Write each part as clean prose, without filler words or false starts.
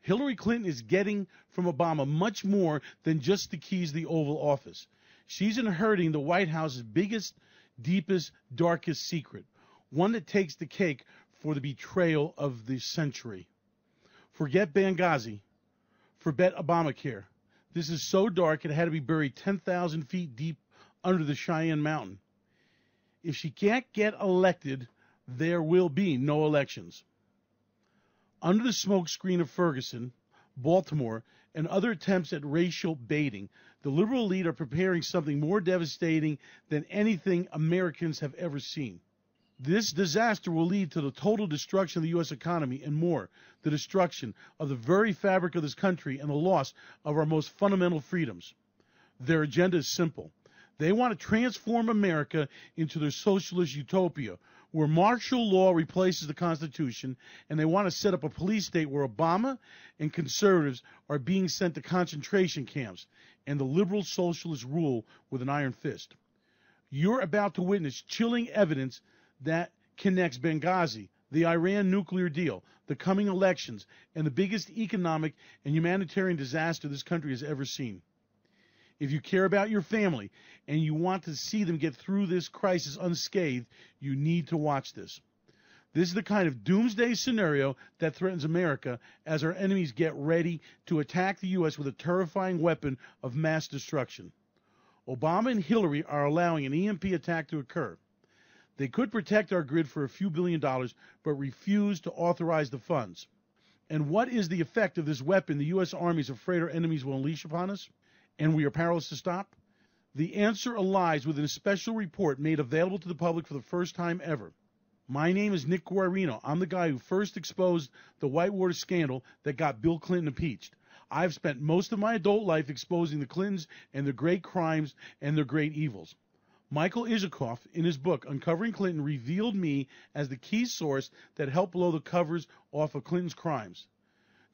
Hillary Clinton is getting from Obama much more than just the keys to the Oval Office. She's inheriting the White House's biggest, deepest, darkest secret, one that takes the cake for the betrayal of the century. Forget Benghazi. Forget Obamacare. This is so dark it had to be buried 10,000 feet deep under the Cheyenne Mountain. If she can't get elected, there will be no elections. Under the smokescreen of Ferguson, Baltimore, and other attempts at racial baiting, the liberal elite are preparing something more devastating than anything Americans have ever seen. This disaster will lead to the total destruction of the U.S. economy and more, the destruction of the very fabric of this country and the loss of our most fundamental freedoms. Their agenda is simple. They want to transform America into their socialist utopia, where martial law replaces the Constitution, and they want to set up a police state where Obama and conservatives are being sent to concentration camps, and the liberal socialists rule with an iron fist. You're about to witness chilling evidence that connects Benghazi, the Iran nuclear deal, the coming elections, and the biggest economic and humanitarian disaster this country has ever seen. If you care about your family and you want to see them get through this crisis unscathed, you need to watch this. This is the kind of doomsday scenario that threatens America as our enemies get ready to attack the U.S. with a terrifying weapon of mass destruction. Obama and Hillary are allowing an EMP attack to occur. They could protect our grid for a few $1 billion, but refuse to authorize the funds. And what is the effect of this weapon the U.S. Army is afraid our enemies will unleash upon us? And we are powerless to stop? The answer lies within a special report made available to the public for the first time ever. My name is Nick Guarino. I'm the guy who first exposed the Whitewater scandal that got Bill Clinton impeached. I've spent most of my adult life exposing the Clintons and their great crimes and their great evils. Michael Isikoff, in his book Uncovering Clinton, revealed me as the key source that helped blow the covers off of Clinton's crimes.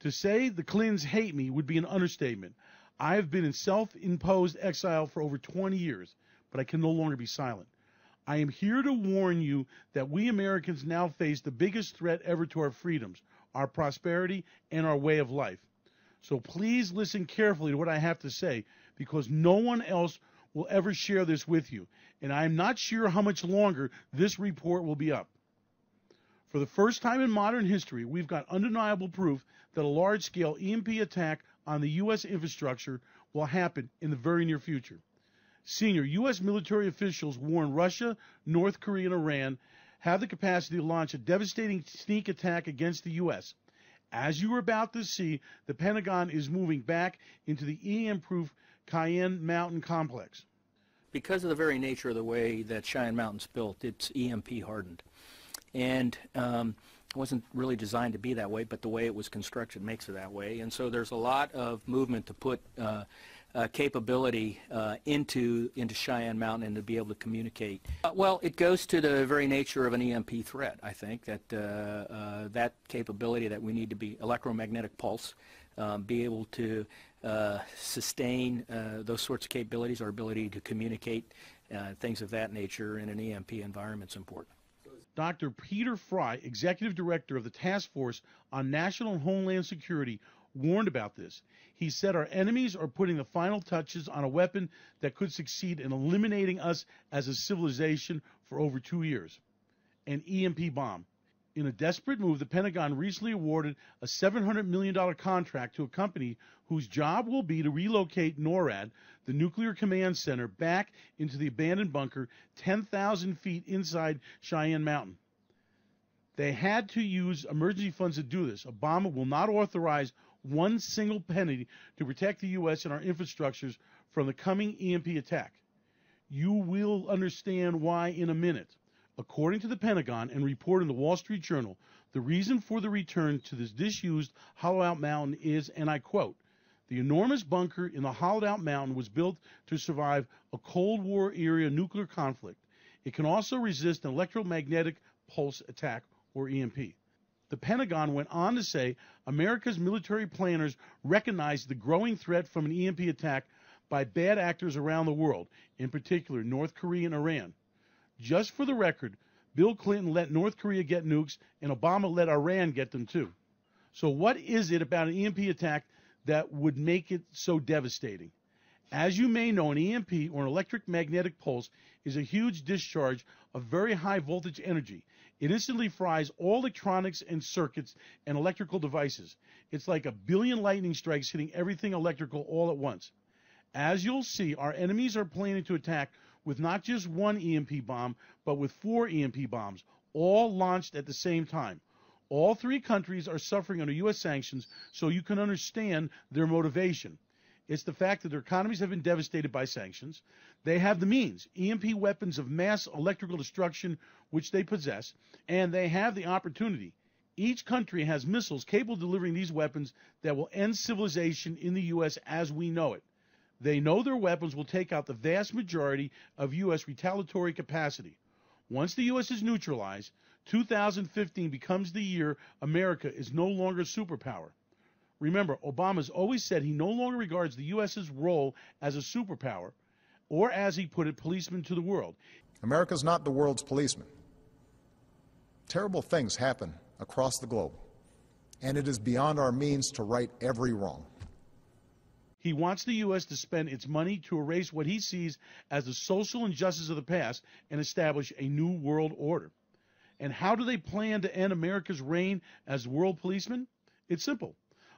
To say the Clintons hate me would be an understatement. I have been in self-imposed exile for over 20 years, but I can no longer be silent. I am here to warn you that we Americans now face the biggest threat ever to our freedoms, our prosperity, and our way of life. So please listen carefully to what I have to say, because no one else will ever share this with you, and I am not sure how much longer this report will be up. For the first time in modern history, we've got undeniable proof that a large-scale EMP attack on the U.S. infrastructure will happen in the very near future. Senior U.S. military officials warn Russia, North Korea, and Iran have the capacity to launch a devastating sneak attack against the U.S. As you are about to see, the Pentagon is moving back into the EM-proof Cheyenne Mountain complex. Because of the very nature of the way that Cheyenne Mountain's built, it's EMP hardened. And it wasn't really designed to be that way, but the way it was constructed makes it that way. And so there's a lot of movement to put capability into Cheyenne Mountain and to be able to communicate. Well, it goes to the very nature of an EMP threat, I think, that that capability that we need to be electromagnetic pulse, be able to sustain those sorts of capabilities, our ability to communicate, things of that nature in an EMP environment is important. Dr. Peter Fry, Executive Director of the Task Force on National and Homeland Security, warned about this. He said our enemies are putting the final touches on a weapon that could succeed in eliminating us as a civilization for over 2 years, an EMP bomb. In a desperate move, the Pentagon recently awarded a $700 million contract to a company whose job will be to relocate NORAD, the Nuclear Command Center, back into the abandoned bunker 10,000 feet inside Cheyenne Mountain. They had to use emergency funds to do this. Obama will not authorize one single penny to protect the U.S. and our infrastructures from the coming EMP attack. You will understand why in a minute. According to the Pentagon and reported in the Wall Street Journal, the reason for the return to this disused hollowed-out mountain is, and I quote, "The enormous bunker in the hollowed-out mountain was built to survive a Cold War-era nuclear conflict. It can also resist an electromagnetic pulse attack, or EMP." The Pentagon went on to say America's military planners recognized the growing threat from an EMP attack by bad actors around the world, in particular North Korea and Iran. Just for the record, Bill Clinton let North Korea get nukes, and Obama let Iran get them too. So what is it about an EMP attack that would make it so devastating? As you may know, an EMP, or an electric magnetic pulse, is a huge discharge of very high voltage energy. It instantly fries all electronics and circuits and electrical devices. It's like a billion lightning strikes hitting everything electrical all at once. As you'll see, our enemies are planning to attack with not just one EMP bomb, but with 4 EMP bombs, all launched at the same time. All 3 countries are suffering under U.S. sanctions, so you can understand their motivation. It's the fact that their economies have been devastated by sanctions. They have the means, EMP weapons of mass electrical destruction, which they possess, and they have the opportunity. Each country has missiles capable of delivering these weapons that will end civilization in the U.S. as we know it. They know their weapons will take out the vast majority of U.S. retaliatory capacity. Once the U.S. is neutralized, 2015 becomes the year America is no longer a superpower. Remember, Obama's always said he no longer regards the U.S.'s role as a superpower, or as he put it, policeman to the world. America's not the world's policeman. Terrible things happen across the globe, and it is beyond our means to right every wrong. He wants the U.S. to spend its money to erase what he sees as the social injustice of the past and establish a new world order. And how do they plan to end America's reign as world policeman? It's simple.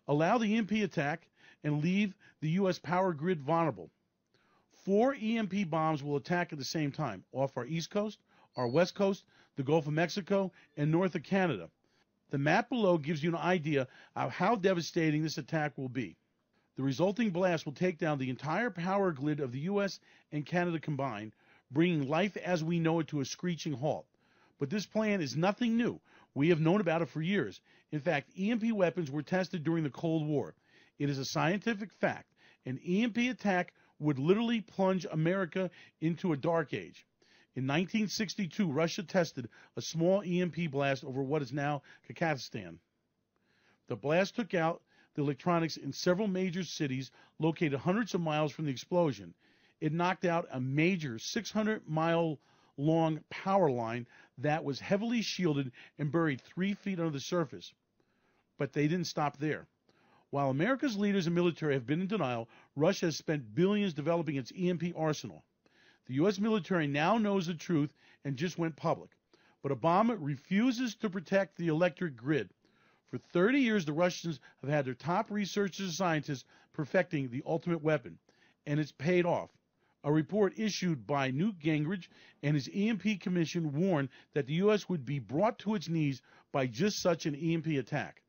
Allow the EMP attack and leave the U.S. power grid vulnerable. 4 EMP bombs will attack at the same time, off our East Coast, our West Coast, the Gulf of Mexico, and north of Canada. The map below gives you an idea of how devastating this attack will be. The resulting blast will take down the entire power grid of the U.S. and Canada combined, bringing life as we know it to a screeching halt. But this plan is nothing new. We have known about it for years. In fact, EMP weapons were tested during the Cold War. It is a scientific fact. An EMP attack would literally plunge America into a dark age. In 1962, Russia tested a small EMP blast over what is now Kazakhstan. The blast took out the electronics in several major cities located hundreds of miles from the explosion. It knocked out a major 600-mile-long power line that was heavily shielded and buried 3 feet under the surface. But they didn't stop there. While America's leaders and military have been in denial, Russia has spent billions developing its EMP arsenal. The U.S. military now knows the truth and just went public. But Obama refuses to protect the electric grid. For 30 years, the Russians have had their top researchers and scientists perfecting the ultimate weapon, and it's paid off. A report issued by Newt Gingrich and his EMP commission warned that the U.S. would be brought to its knees by just such an EMP attack.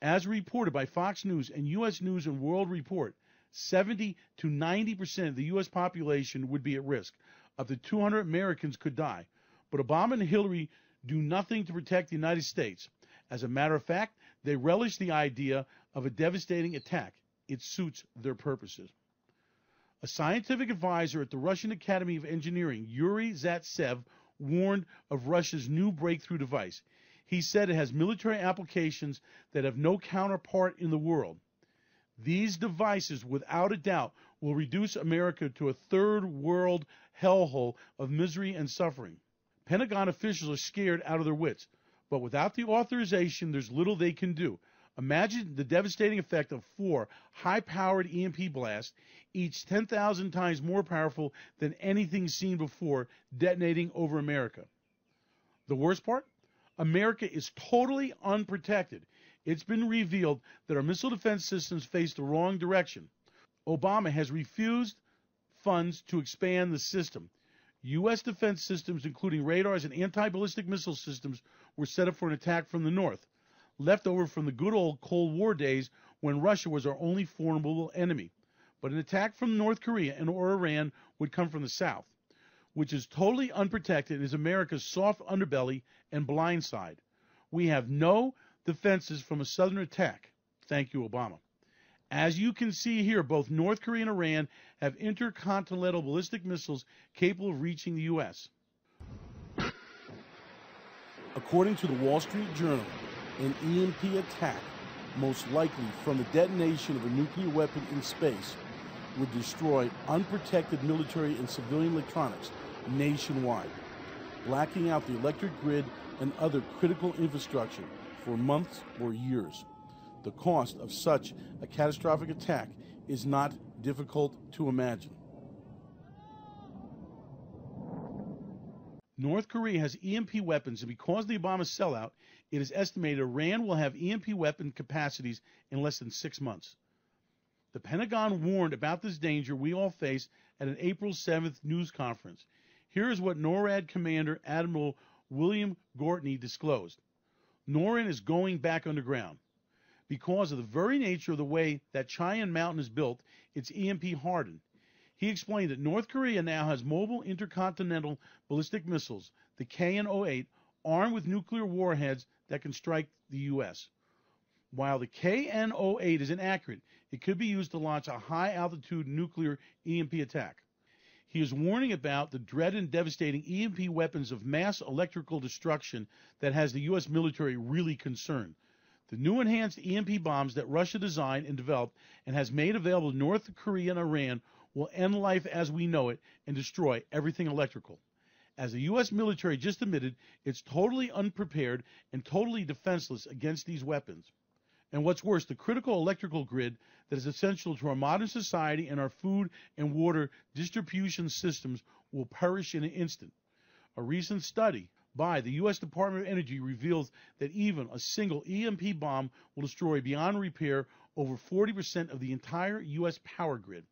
As reported by Fox News and U.S. News and World Report, 70 to 90% of the U.S. population would be at risk. Up to 200 Americans could die. But Obama and Hillary do nothing to protect the United States. As a matter of fact, they relish the idea of a devastating attack. It suits their purposes. A scientific advisor at the Russian Academy of Engineering, Yuri Zatsev, warned of Russia's new breakthrough device. He said it has military applications that have no counterpart in the world. These devices, without a doubt, will reduce America to a third world hellhole of misery and suffering. Pentagon officials are scared out of their wits, but without the authorization, there's little they can do. Imagine the devastating effect of 4 high-powered EMP blasts, each 10,000 times more powerful than anything seen before, detonating over America. The worst part? America is totally unprotected. It's been revealed that our missile defense systems face the wrong direction. Obama has refused funds to expand the system. U.S. defense systems, including radars and anti-ballistic missile systems, were set up for an attack from the north, left over from the good old Cold War days when Russia was our only formidable enemy. But an attack from North Korea and or Iran would come from the south, which is totally unprotected and is America's soft underbelly and blind side. We have no defenses from a southern attack. Thank you, Obama. As you can see here, both North Korea and Iran have intercontinental ballistic missiles capable of reaching the U.S. According to the Wall Street Journal, an EMP attack, most likely from the detonation of a nuclear weapon in space, would destroy unprotected military and civilian electronics nationwide, blacking out the electric grid and other critical infrastructure for months or years. The cost of such a catastrophic attack is not difficult to imagine. North Korea has EMP weapons, and because of the Obama sellout, it is estimated Iran will have EMP weapon capacities in less than 6 months. The Pentagon warned about this danger we all face at an April 7th news conference. Here is what NORAD Commander Admiral William Gortney disclosed. NORAD is going back underground. Because of the very nature of the way that Cheyenne Mountain is built, it's EMP hardened. He explained that North Korea now has mobile intercontinental ballistic missiles, the KN-08, armed with nuclear warheads that can strike the U.S. While the KN-08 is inaccurate, it could be used to launch a high-altitude nuclear EMP attack. He is warning about the dreaded and devastating EMP weapons of mass electrical destruction that has the U.S. military really concerned. The new enhanced EMP bombs that Russia designed and developed and has made available to North Korea and Iran will end life as we know it and destroy everything electrical. As the U.S. military just admitted, it's totally unprepared and totally defenseless against these weapons. And what's worse, the critical electrical grid that is essential to our modern society and our food and water distribution systems will perish in an instant. A recent study by the U.S. Department of Energy reveals that even a single EMP bomb will destroy beyond repair over 40% of the entire U.S. power grid.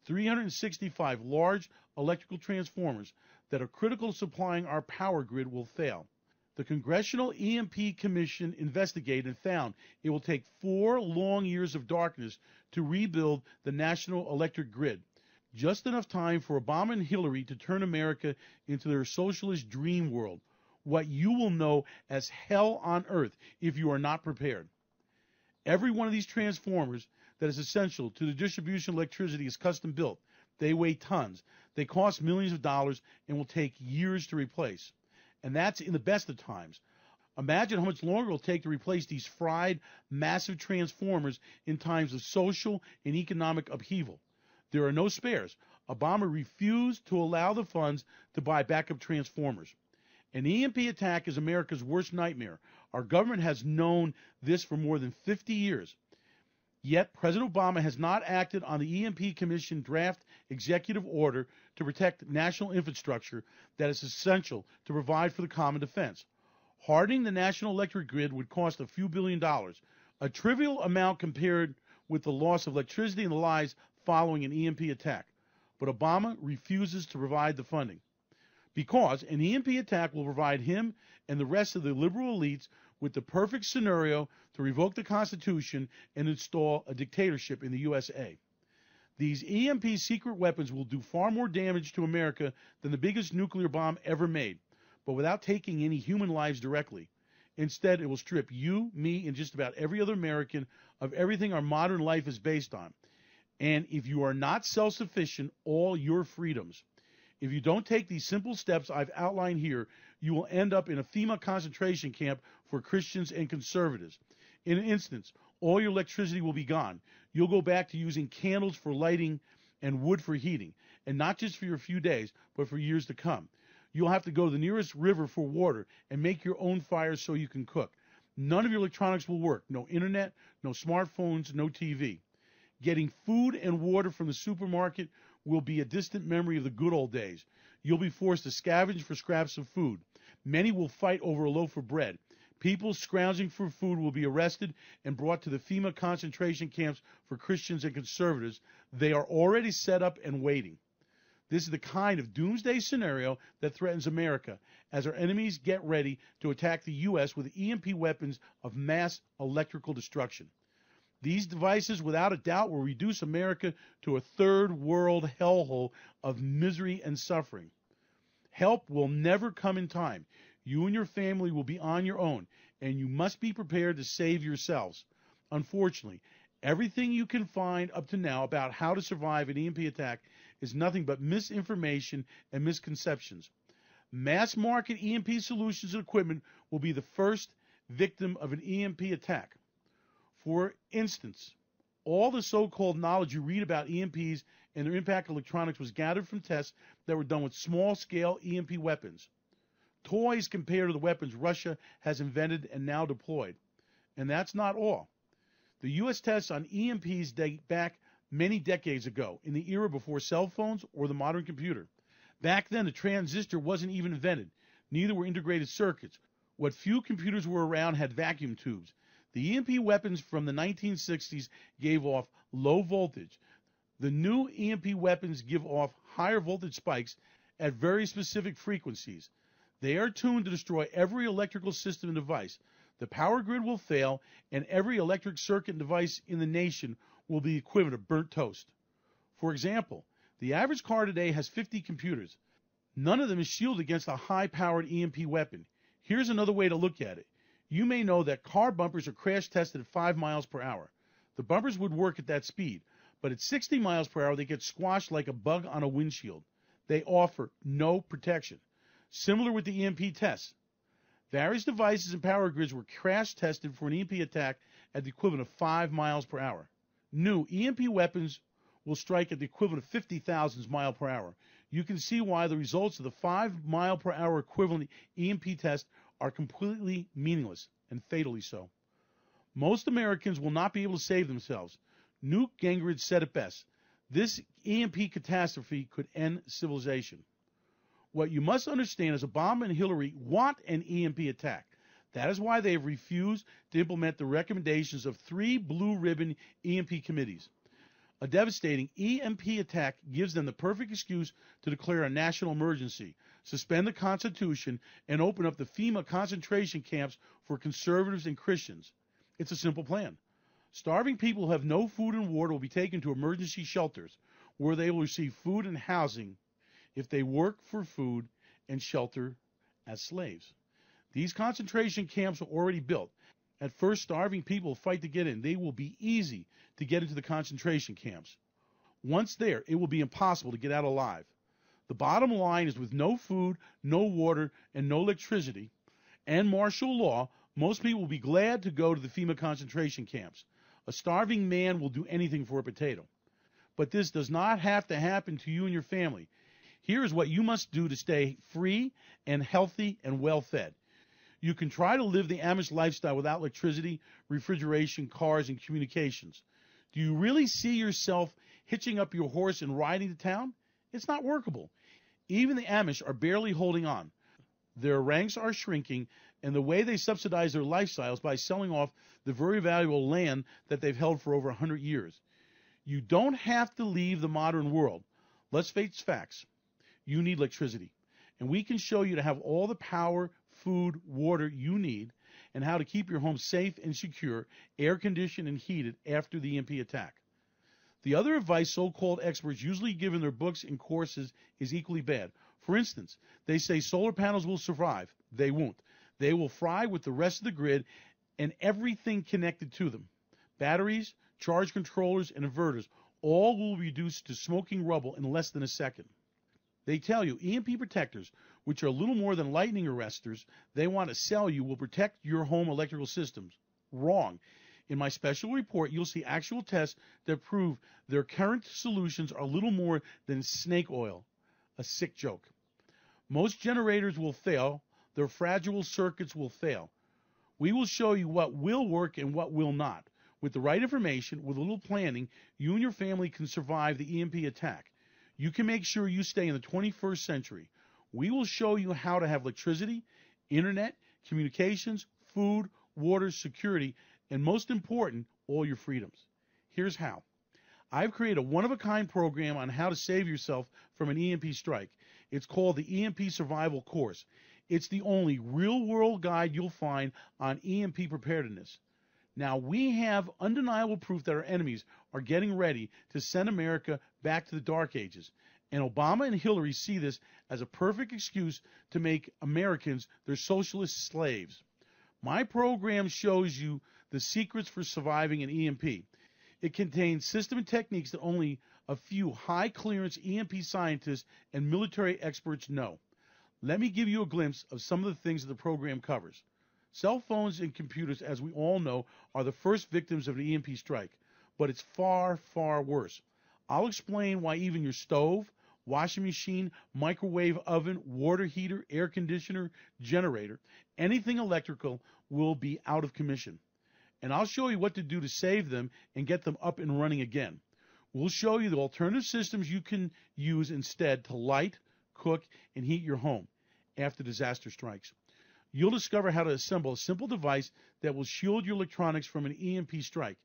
365 large electrical transformers that are critical to supplying our power grid will fail. The Congressional EMP Commission investigated and found it will take 4 long years of darkness to rebuild the national electric grid, just enough time for Obama and Hillary to turn America into their socialist dream world, what you will know as hell on earth if you are not prepared. Every one of these transformers that is essential to the distribution of electricity is custom built. They weigh tons. They cost millions of dollars and will take years to replace. And that's in the best of times. Imagine how much longer it will take to replace these fried, massive transformers in times of social and economic upheaval. There are no spares. Obama refused to allow the funds to buy backup transformers. An EMP attack is America's worst nightmare. Our government has known this for more than 50 years. Yet, President Obama has not acted on the EMP Commission draft executive order to protect national infrastructure that is essential to provide for the common defense. Hardening the national electric grid would cost a few $billions, a trivial amount compared with the loss of electricity and the lives following an EMP attack. But Obama refuses to provide the funding, because an EMP attack will provide him and the rest of the liberal elites with the perfect scenario to revoke the Constitution and install a dictatorship in the USA. These EMP secret weapons will do far more damage to America than the biggest nuclear bomb ever made, but without taking any human lives directly. Instead, it will strip you, me, and just about every other American of everything our modern life is based on. And if you are not self-sufficient, all your freedoms. If you don't take these simple steps I've outlined here, you will end up in a FEMA concentration camp for Christians and conservatives. In an instance, all your electricity will be gone. You'll go back to using candles for lighting and wood for heating, and not just for a few days, but for years to come. You'll have to go to the nearest river for water and make your own fires so you can cook. None of your electronics will work. No internet, no smartphones, no TV. Getting food and water from the supermarket will be a distant memory of the good old days. You'll be forced to scavenge for scraps of food. Many will fight over a loaf of bread. People scrounging for food will be arrested and brought to the FEMA concentration camps for Christians and conservatives. They are already set up and waiting. This is the kind of doomsday scenario that threatens America as our enemies get ready to attack the U.S. with EMP weapons of mass electrical destruction. These devices, without a doubt, will reduce America to a third world hellhole of misery and suffering. Help will never come in time. You and your family will be on your own, and you must be prepared to save yourselves. Unfortunately, everything you can find up to now about how to survive an EMP attack is nothing but misinformation and misconceptions. Mass market EMP solutions and equipment will be the first victim of an EMP attack. For instance, all the so-called knowledge you read about EMPs and their impact on electronics was gathered from tests that were done with small-scale EMP weapons. Toys compared to the weapons Russia has invented and now deployed. And that's not all. The U.S. tests on EMPs date back many decades ago, in the era before cell phones or the modern computer. Back then, the transistor wasn't even invented. Neither were integrated circuits. What few computers were around had vacuum tubes. The EMP weapons from the 1960s gave off low voltage. The new EMP weapons give off higher voltage spikes at very specific frequencies. They are tuned to destroy every electrical system and device. The power grid will fail, and every electric circuit and device in the nation will be equivalent of burnt toast. For example, the average car today has 50 computers. None of them is shielded against a high-powered EMP weapon. Here's another way to look at it. You may know that car bumpers are crash tested at 5 miles per hour. The bumpers would work at that speed, but at 60 miles per hour they get squashed like a bug on a windshield. They offer no protection. Similar with the EMP tests. Various devices and power grids were crash tested for an EMP attack at the equivalent of 5 miles per hour. New EMP weapons will strike at the equivalent of 50,000 miles per hour. You can see why the results of the 5 mile per hour equivalent EMP test are completely meaningless, and fatally so. Most Americans will not be able to save themselves. Newt Gingrich said it best. This EMP catastrophe could end civilization. What you must understand is Obama and Hillary want an EMP attack. That is why they have refused to implement the recommendations of 3 blue ribbon EMP committees. A devastating EMP attack gives them the perfect excuse to declare a national emergency, suspend the Constitution, and open up the FEMA concentration camps for conservatives and Christians. It's a simple plan. Starving people who have no food and water will be taken to emergency shelters where they will receive food and housing if they work for food and shelter as slaves. These concentration camps are already built. At first, starving people fight to get in. They will be easy to get into the concentration camps. Once there, it will be impossible to get out alive. The bottom line is with no food, no water, and no electricity, and martial law, most people will be glad to go to the FEMA concentration camps. A starving man will do anything for a potato. But this does not have to happen to you and your family. Here is what you must do to stay free and healthy and well-fed. You can try to live the Amish lifestyle without electricity, refrigeration, cars, and communications. Do you really see yourself hitching up your horse and riding to town? It's not workable. Even the Amish are barely holding on. Their ranks are shrinking, and the way they subsidize their lifestyles by selling off the very valuable land that they've held for over 100 years. You don't have to leave the modern world. Let's face facts. You need electricity, and we can show you to have all the power, food, water you need, and how to keep your home safe and secure, air-conditioned and heated after the EMP attack. The other advice so-called experts usually give in their books and courses is equally bad. For instance, they say solar panels will survive. They won't. They will fry with the rest of the grid and everything connected to them. Batteries, charge controllers, and inverters all will be reduced to smoking rubble in less than a second. They tell you EMP protectors, which are little more than lightning arresters, they want to sell you will protect your home electrical systems. Wrong. In my special report, you'll see actual tests that prove their current solutions are little more than snake oil, a sick joke. Most generators will fail. Their fragile circuits will fail. We will show you what will work and what will not. With the right information, with a little planning, you and your family can survive the EMP attack. You can make sure you stay in the 21st century. We will show you how to have electricity, internet, communications, food, water, security, and most important, all your freedoms. Here's how. I've created a one-of-a-kind program on how to save yourself from an EMP strike. It's called the EMP Survival Course. It's the only real-world guide you'll find on EMP preparedness. Now, we have undeniable proof that our enemies are getting ready to send America back to the Dark Ages. And Obama and Hillary see this as a perfect excuse to make Americans their socialist slaves. My program shows you the secrets for surviving an EMP. It contains system and techniques that only a few high-clearance EMP scientists and military experts know. Let me give you a glimpse of some of the things that the program covers. Cell phones and computers, as we all know, are the first victims of an EMP strike, but it's far, far worse. I'll explain why even your stove, washing machine, microwave oven, water heater, air conditioner, generator, anything electrical will be out of commission. and I'll show you what to do to save them and get them up and running again. We'll show you the alternative systems you can use instead to light, cook, and heat your home after disaster strikes. You'll discover how to assemble a simple device that will shield your electronics from an EMP strike.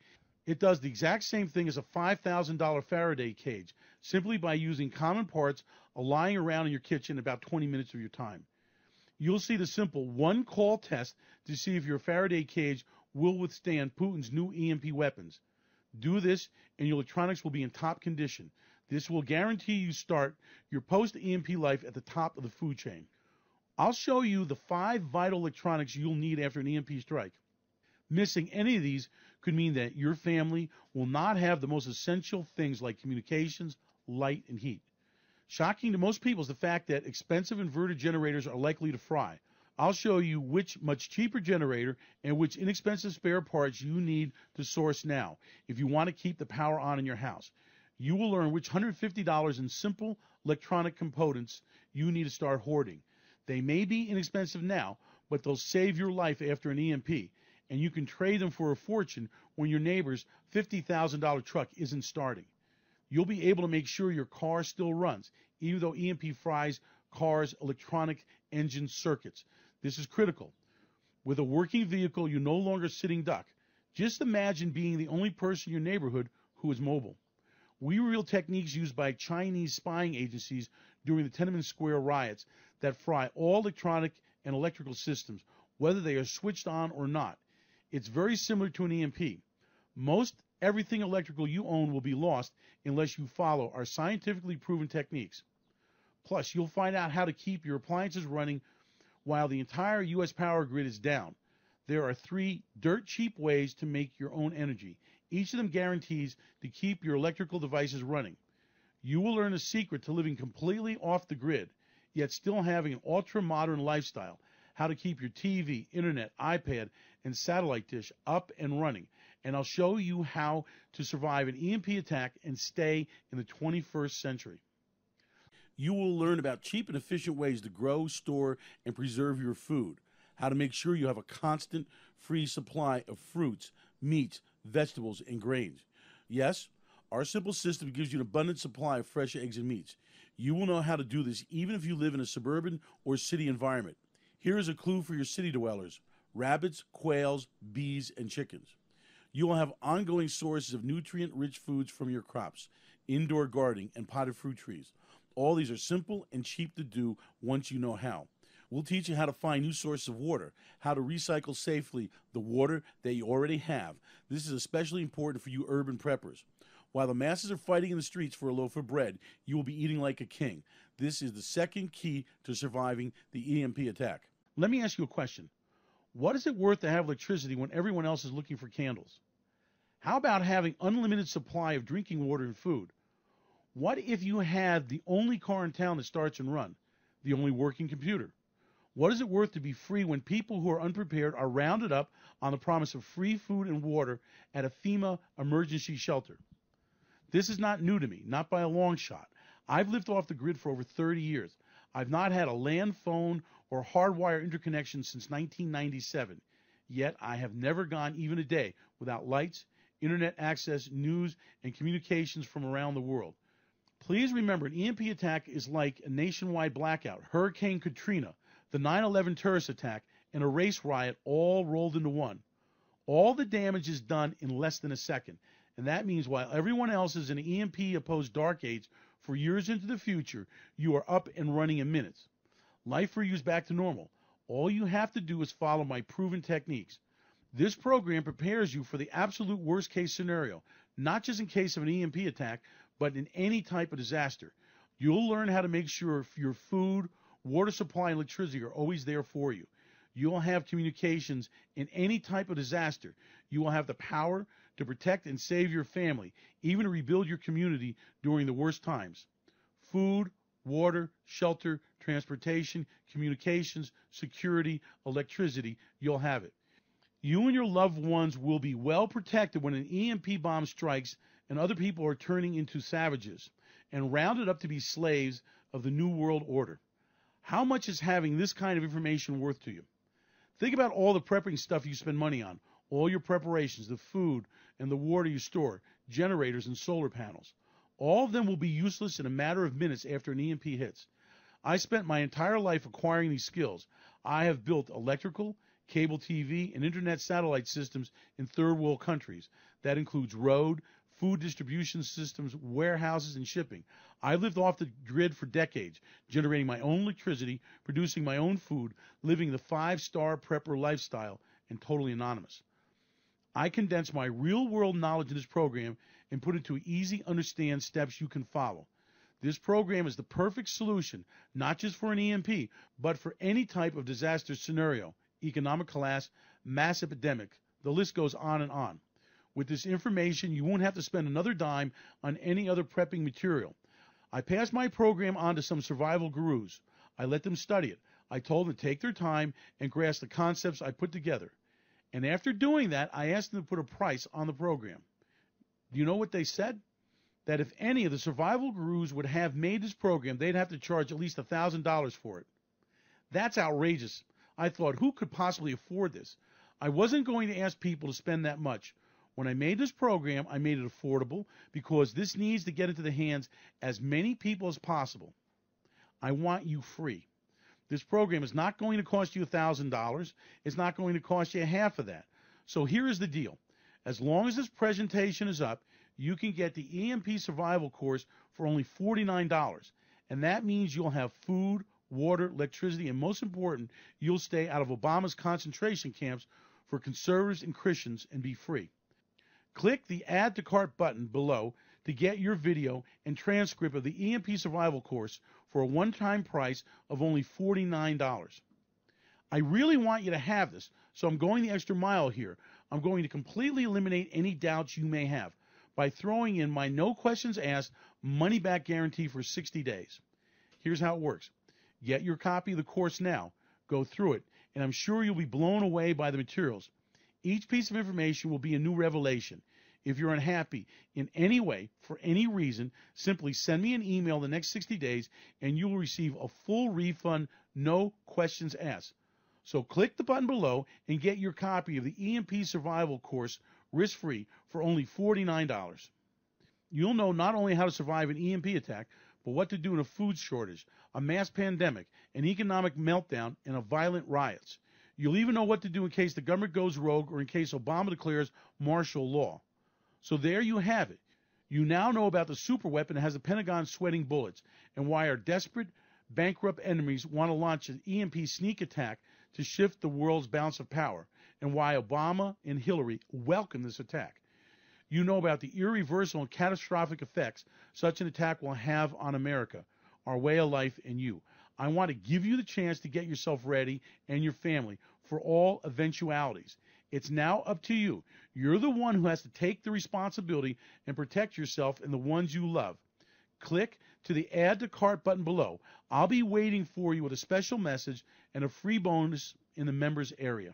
It does the exact same thing as a $5,000 Faraday cage, simply by using common parts lying around in your kitchen about 20 minutes of your time. You'll see the simple one-call test to see if your Faraday cage will withstand Putin's new EMP weapons. Do this, and your electronics will be in top condition. This will guarantee you start your post-EMP life at the top of the food chain. I'll show you the 5 vital electronics you'll need after an EMP strike. Missing any of these could mean that your family will not have the most essential things like communications, light, and heat. Shocking to most people is the fact that expensive inverter generators are likely to fry. I'll show you which much cheaper generator and which inexpensive spare parts you need to source now if you want to keep the power on in your house. You will learn which $150 in simple electronic components you need to start hoarding. They may be inexpensive now, but they'll save your life after an EMP, and you can trade them for a fortune when your neighbor's $50,000 truck isn't starting. You'll be able to make sure your car still runs, even though EMP fries cars' electronic engine circuits. This is critical. With a working vehicle, you're no longer sitting duck. Just imagine being the only person in your neighborhood who is mobile. We reveal techniques used by Chinese spying agencies during the Tiananmen Square riots that fry all electronic and electrical systems, whether they are switched on or not. It's very similar to an EMP. Most everything electrical you own will be lost unless you follow our scientifically proven techniques. Plus, you'll find out how to keep your appliances running while the entire U.S. power grid is down. There are 3 dirt-cheap ways to make your own energy. Each of them guarantees to keep your electrical devices running. You will learn a secret to living completely off the grid, yet still having an ultra-modern lifestyle, how to keep your TV, internet, iPad, and satellite dish up and running. And I'll show you how to survive an EMP attack and stay in the 21st century. You will learn about cheap and efficient ways to grow, store, and preserve your food, how to make sure you have a constant free supply of fruits, meats, vegetables, and grains. Yes, our simple system gives you an abundant supply of fresh eggs and meats. You will know how to do this even if you live in a suburban or city environment. Here is a clue for your city dwellers: rabbits, quails, bees, and chickens. You will have ongoing sources of nutrient-rich foods from your crops, indoor gardening, and potted fruit trees. All these are simple and cheap to do once you know how. We'll teach you how to find new sources of water, how to recycle safely the water that you already have. This is especially important for you urban preppers. While the masses are fighting in the streets for a loaf of bread, you will be eating like a king. This is the second key to surviving the EMP attack. Let me ask you a question. What is it worth to have electricity when everyone else is looking for candles? How about having unlimited supply of drinking water and food? What if you had the only car in town that starts and runs, the only working computer? What is it worth to be free when people who are unprepared are rounded up on the promise of free food and water at a FEMA emergency shelter? This is not new to me, not by a long shot. I've lived off the grid for over 30 years. I've not had a land phone or hardwire interconnection since 1997. Yet I have never gone even a day without lights, internet access, news, and communications from around the world. Please remember, an EMP attack is like a nationwide blackout, Hurricane Katrina, the 9/11 terrorist attack, and a race riot all rolled into one. All the damage is done in less than a second, and that means while everyone else is in an EMP-opposed dark age for years into the future, you are up and running in minutes. Life for you is back to normal. All you have to do is follow my proven techniques. This program prepares you for the absolute worst-case scenario, not just in case of an EMP attack, but in any type of disaster. You'll learn how to make sure your food, water supply, and electricity are always there for you. You'll have communications in any type of disaster. You will have the power to protect and save your family, even to rebuild your community during the worst times. Food, water, shelter, transportation, communications, security, electricity, you'll have it. You and your loved ones will be well protected when an EMP bomb strikes and other people are turning into savages and rounded up to be slaves of the New World Order. How much is having this kind of information worth to you? Think about all the prepping stuff you spend money on, all your preparations, the food and the water you store, generators and solar panels. All of them will be useless in a matter of minutes after an EMP hits. I spent my entire life acquiring these skills. I have built electrical, cable TV, and internet satellite systems in third world countries. That includes road, food distribution systems, warehouses, and shipping. I lived off the grid for decades, generating my own electricity, producing my own food, living the 5-star prepper lifestyle, and totally anonymous. I condense my real-world knowledge in this program and put it to easy, understand steps you can follow. This program is the perfect solution, not just for an EMP, but for any type of disaster scenario, economic collapse, mass epidemic. The list goes on and on. With this information, you won't have to spend another dime on any other prepping material. I passed my program on to some survival gurus. I let them study it. I told them to take their time and grasp the concepts I put together. And after doing that, I asked them to put a price on the program. Do you know what they said? That if any of the survival gurus would have made this program, they'd have to charge at least $1,000 for it. That's outrageous. I thought, who could possibly afford this? I wasn't going to ask people to spend that much. When I made this program, I made it affordable because this needs to get into the hands as many people as possible. I want you free. This program is not going to cost you $1,000. It's not going to cost you half of that. So here is the deal. As long as this presentation is up, you can get the EMP survival course for only $49. And that means you'll have food, water, electricity, and most important, you'll stay out of Obama's concentration camps for conservatives and Christians and be free. Click the Add to Cart button below to get your video and transcript of the EMP survival course for a one-time price of only $49. I really want you to have this, so I'm going the extra mile here. I'm going to completely eliminate any doubts you may have by throwing in my no questions asked money-back guarantee for 60 days. Here's how it works. Get your copy of the course now, go through it, and I'm sure you'll be blown away by the materials. Each piece of information will be a new revelation. If you're unhappy in any way, for any reason, simply send me an email the next 60 days and you will receive a full refund, no questions asked. So click the button below and get your copy of the EMP survival course risk-free for only $49. You'll know not only how to survive an EMP attack, but what to do in a food shortage, a mass pandemic, an economic meltdown, and a violent riots. You'll even know what to do in case the government goes rogue or in case Obama declares martial law. So there you have it. You now know about the superweapon that has the Pentagon sweating bullets and why our desperate, bankrupt enemies want to launch an EMP sneak attack to shift the world's balance of power and why Obama and Hillary welcome this attack. You know about the irreversible and catastrophic effects such an attack will have on America, our way of life, and you. I want to give you the chance to get yourself ready and your family for all eventualities. It's now up to you. You're the one who has to take the responsibility and protect yourself and the ones you love. Click to the Add to Cart button below. I'll be waiting for you with a special message and a free bonus in the members area.